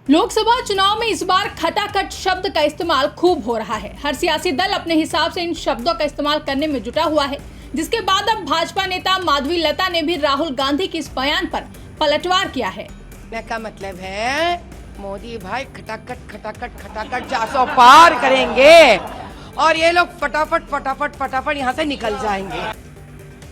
लोकसभा चुनाव में इस बार खटाखट शब्द का इस्तेमाल खूब हो रहा है। हर सियासी दल अपने हिसाब से इन शब्दों का इस्तेमाल करने में जुटा हुआ है, जिसके बाद अब भाजपा नेता माधवी लता ने भी राहुल गांधी के इस बयान पर पलटवार किया है। का मतलब है मोदी भाई खटाखट खटाखट खटाखट 400 पार करेंगे और ये लोग फटाफट फटाफट फटाफट यहाँ से निकल जाएंगे।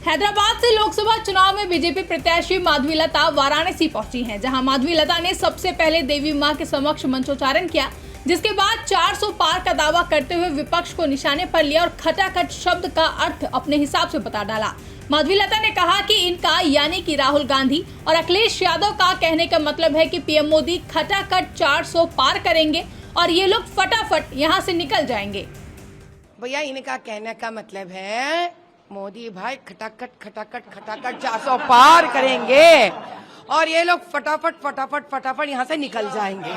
हैदराबाद से लोकसभा चुनाव में बीजेपी प्रत्याशी माधवी लता वाराणसी पहुंची हैं, जहां माधवी लता ने सबसे पहले देवी मां के समक्ष मंचोच्चारण किया, जिसके बाद 400 पार का दावा करते हुए विपक्ष को निशाने पर लिया और खटाखट शब्द का अर्थ अपने हिसाब से बता डाला। माधवी लता ने कहा कि इनका यानी कि राहुल गांधी और अखिलेश यादव का कहने का मतलब है कि पीएम मोदी खटाखट 400 पार करेंगे और ये लोग फटाफट यहाँ से निकल जाएंगे। भैया इनका कहने का मतलब है मोदी भाई खटाखट खटाखट खटाखट 400 पार करेंगे और ये लोग फटाफट फटाफट फटाफट यहाँ से निकल जाएंगे।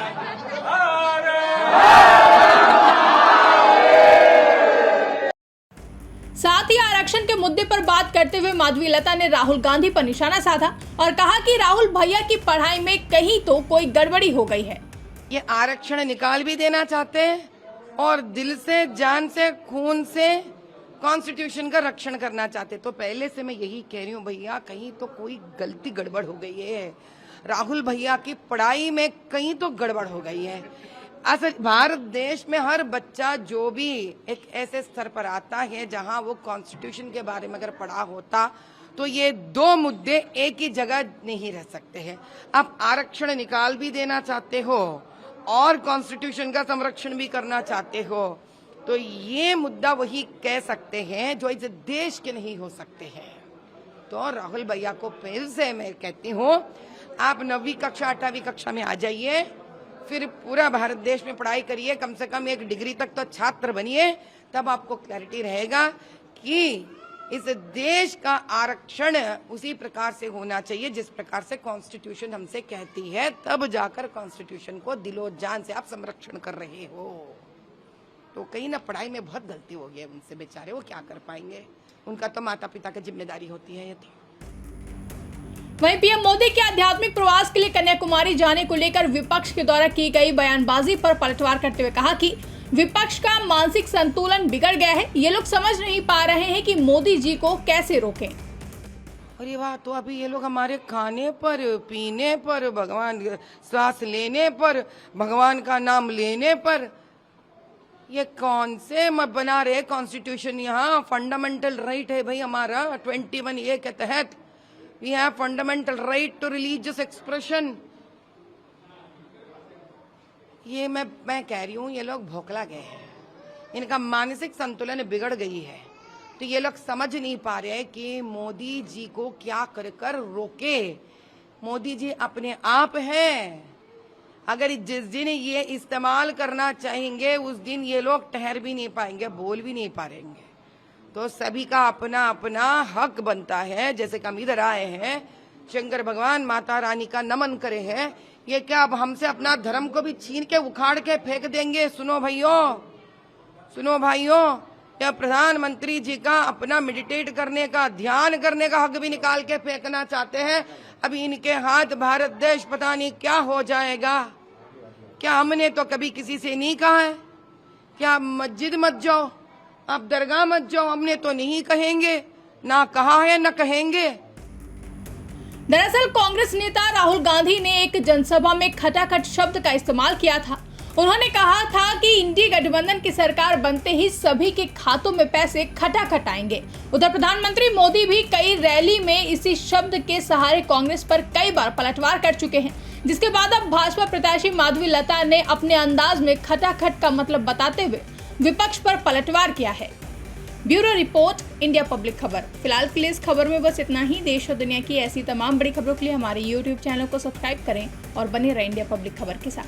साथ ही आरक्षण के मुद्दे पर बात करते हुए माधवी लता ने राहुल गांधी पर निशाना साधा और कहा कि राहुल भैया की पढ़ाई में कहीं तो कोई गड़बड़ी हो गई है। ये आरक्षण निकाल भी देना चाहते हैं और दिल से, जान से, खून से कॉन्स्टिट्यूशन का रक्षण करना चाहते। तो पहले से मैं यही कह रही हूँ भैया, कहीं तो कोई गलती गड़बड़ हो गई है। राहुल भैया की पढ़ाई में कहीं तो गड़बड़ हो गई है। असल भारत देश में हर बच्चा जो भी एक ऐसे स्तर पर आता है जहां वो कॉन्स्टिट्यूशन के बारे में अगर पढ़ा होता तो ये दो मुद्दे एक ही जगह नहीं रह सकते हैं। आप आरक्षण निकाल भी देना चाहते हो और कॉन्स्टिट्यूशन का संरक्षण भी करना चाहते हो, तो ये मुद्दा वही कह सकते हैं जो इस देश के नहीं हो सकते हैं। तो राहुल भैया को फिर से मैं कहती हूँ, आप 9वीं कक्षा 8वीं कक्षा में आ जाइए, फिर पूरा भारत देश में पढ़ाई करिए, कम से कम एक डिग्री तक तो छात्र बनिए, तब आपको क्लैरिटी रहेगा कि इस देश का आरक्षण उसी प्रकार से होना चाहिए जिस प्रकार से कॉन्स्टिट्यूशन हमसे कहती है। तब जाकर कॉन्स्टिट्यूशन को दिलो जान से आप संरक्षण कर रहे हो। तो कहीं ना पढ़ाई में बहुत गलती हो गई है उनसे, बेचारे वो क्या कर पाएंगे, उनका तो माता पिता की जिम्मेदारी होती है ये तो। वहीं पीएम मोदी के आध्यात्मिक प्रवास के लिए कन्याकुमारी जाने को लेकर विपक्ष के द्वारा की गई बयानबाजी पर पलटवार करते हुए कहा कि विपक्ष का मानसिक संतुलन बिगड़ गया है। ये लोग समझ नहीं पा रहे हैं कि मोदी जी को कैसे रोकें। अरे वाह, तो अभी ये लोग हमारे खाने पर, पीने पर, भगवान सांस लेने पर, भगवान का नाम लेने पर, ये कौन से बना रहे कॉन्स्टिट्यूशन। यहाँ फंडामेंटल राइट है भाई हमारा 21A के तहत, we have fundamental right to religious expression. ये मैं कह रही हूँ, ये लोग भोकला गए हैं, इनका मानसिक संतुलन बिगड़ गई है। तो ये लोग समझ नहीं पा रहे कि मोदी जी को क्या कर रोके। मोदी जी अपने आप हैं, अगर जिस दिन ये इस्तेमाल करना चाहेंगे उस दिन ये लोग ठहर भी नहीं पाएंगे, बोल भी नहीं पाएंगे। तो सभी का अपना अपना हक बनता है। जैसे कि हम इधर आए हैं, शंकर भगवान माता रानी का नमन करे हैं, ये क्या अब हमसे अपना धर्म को भी छीन के उखाड़ के फेंक देंगे। सुनो भाइयों, या प्रधानमंत्री जी का अपना मेडिटेट करने का, ध्यान करने का हक भी निकाल के फेंकना चाहते हैं। अभी इनके हाथ भारत देश पता नहीं क्या हो जाएगा। क्या हमने तो कभी किसी से नहीं कहा है क्या आप मस्जिद मत जाओ, आप दरगाह मत जाओ, हमने तो नहीं कहेंगे, ना कहा है ना कहेंगे। दरअसल कांग्रेस नेता राहुल गांधी ने एक जनसभा में खटाखट शब्द का इस्तेमाल किया था। उन्होंने कहा था कि इंडी गठबंधन की सरकार बनते ही सभी के खातों में पैसे खटाखट आएंगे। उधर प्रधानमंत्री मोदी भी कई रैली में इसी शब्द के सहारे कांग्रेस पर कई बार पलटवार कर चुके हैं, जिसके बाद अब भाजपा प्रत्याशी माधवी लता ने अपने अंदाज में खटाखट का मतलब बताते हुए विपक्ष पर पलटवार किया है। ब्यूरो रिपोर्ट, इंडिया पब्लिक खबर। फिलहाल के लिए इस खबर में बस इतना ही। देश और दुनिया की ऐसी तमाम बड़ी खबरों के लिए हमारे YouTube चैनल को सब्सक्राइब करें और बने रहें इंडिया पब्लिक खबर के साथ।